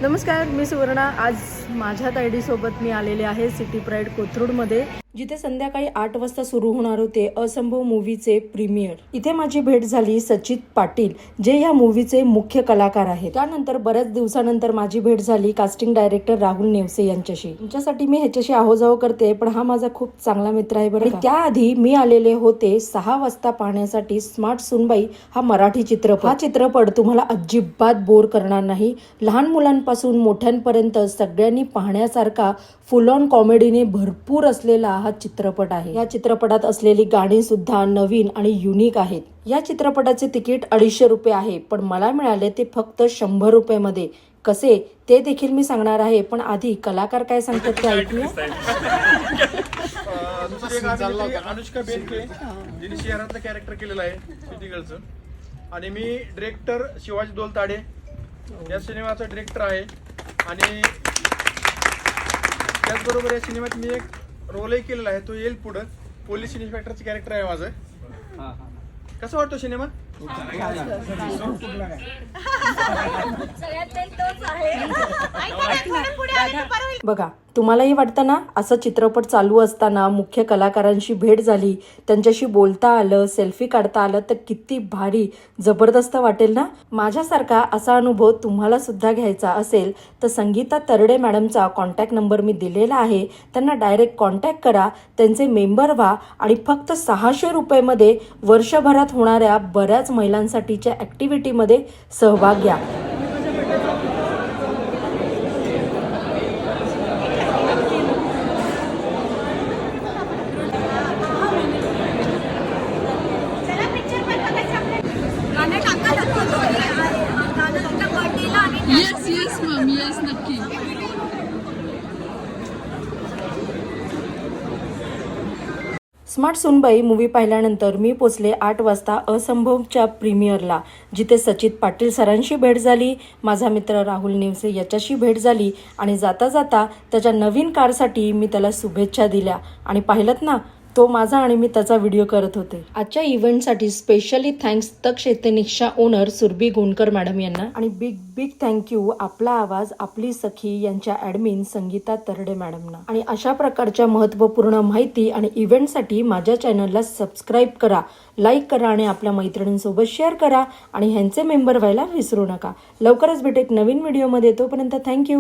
नमस्कार, मी सुवर्णा. आज माझ्या तायडीसोबत मी आलेले आहे सिटी प्राईड कोथरूडमध्ये, जिथे संध्याकाळी 8 वाजता सुरू होणार होते असंभव मूवीचे प्रीमियर. इथे माझी भेट झाली सचित पाटील, जे या मूवीचे मुख्य कलाकार आहेत. त्यानंतर बऱ्याच दिवसानंतर माझी भेट झाली कास्टिंग डायरेक्टर राहुल नेवसे यांच्याशी. तुमच्यासाठी मी ह्याच्याशी आहोजाव करते, पण हा माझा खूप चांगला मित्र आहे बरं. त्याआधी मी आलेले होते 6 वाजता पाहण्यासाठी स्मार्ट सुनबाई हा मराठी चित्रपट. हा चित्रपट तुम्हाला अजिबात बोर करणार नाही. लहान मुलांपासून मोठ्यांपर्यंत सगळ्यांनी पाहण्यासारखा फुल ऑन कॉमेडीने भरपूर असलेला हा चित्रपट आहे. या चित्रपटात असलेली गाणी सुद्धा नवीन आणि युनिक आहेत. या चित्रपटाचे तिकीट 250 रुपये आहे, पण मला मिळाले ते फक्त 100 रुपये मध्ये. कसे ते देखील मी सांगणार आहे, पण आधी कलाकार काय सांगतात ते ऐकूया. अनुष्का बेनके जिने शहरातलं कॅरेक्टर केलेलं आहे सिटी गर्लचं, आणि मी डिरेक्टर शिवाजी दोलताडे या सिनेमाचा डिरेक्टर आहे. आणि त्याचबरोबर या सिनेमात मी एक रोलही केलेला आहे, तो येईल पुढं. पोलीस इन्स्पेक्टरचं कॅरेक्टर आहे माझं. कसं वाटतो सिनेमा? बघा, तुम्हालाही वाटतं ना असं चित्रपट चालू असताना मुख्य कलाकारांशी भेट झाली, त्यांच्याशी बोलता आलं, सेल्फी काढता आलं तर किती भारी जबरदस्त वाटेल ना. माझ्यासारखा असा अनुभव तुम्हाला सुद्धा घ्यायचा असेल तर संगीता तरडे मॅडमचा कॉन्टॅक्ट नंबर मी दिलेला आहे. त्यांना डायरेक्ट कॉन्टॅक्ट करा, त्यांचे मेंबर व्हा आणि फक्त 600 रुपये मध्ये वर्षभरात होणाऱ्या बऱ्याच महिलांसाठीच्या ॲक्टिव्हिटीमध्ये सहभाग घ्या. येस मॅम, येस नक्की. स्मार्ट सुनबाई मूवी पाहिल्यानंतर मी पोचले 8 वाजता असंभवच्या प्रीमियरला, जिथे सचित पाटील सरांशी भेट झाली, माझा मित्र राहुल नेवसे याच्याशी भेट झाली आणि जाता जाता त्याच्या नवीन कारसाठी मी त्याला शुभेच्छा दिल्या. आणि पाहिलंत ना, तो माझा आणि मी त्याचा व्हिडिओ करत होते. आजच्या इव्हेंटसाठी स्पेशली थँक्स तक्ष एथेनिक्सच्या ओनर सुरभी गोंडकर मॅडम यांना, आणि बिग बिग थँक्यू आपला आवाज आपली सखी यांच्या ॲडमिन संगीता तरडे मॅडमना. आणि अशा प्रकारच्या महत्त्वपूर्ण माहिती आणि इव्हेंटसाठी माझ्या चॅनलला सबस्क्राईब करा, लाईक करा आणि आपल्या मैत्रिणींसोबत शेअर करा आणि ह्यांचे मेंबर व्हायला विसरू नका. लवकरच भेटू एक नवीन व्हिडिओमध्ये. तोपर्यंत थँक्यू.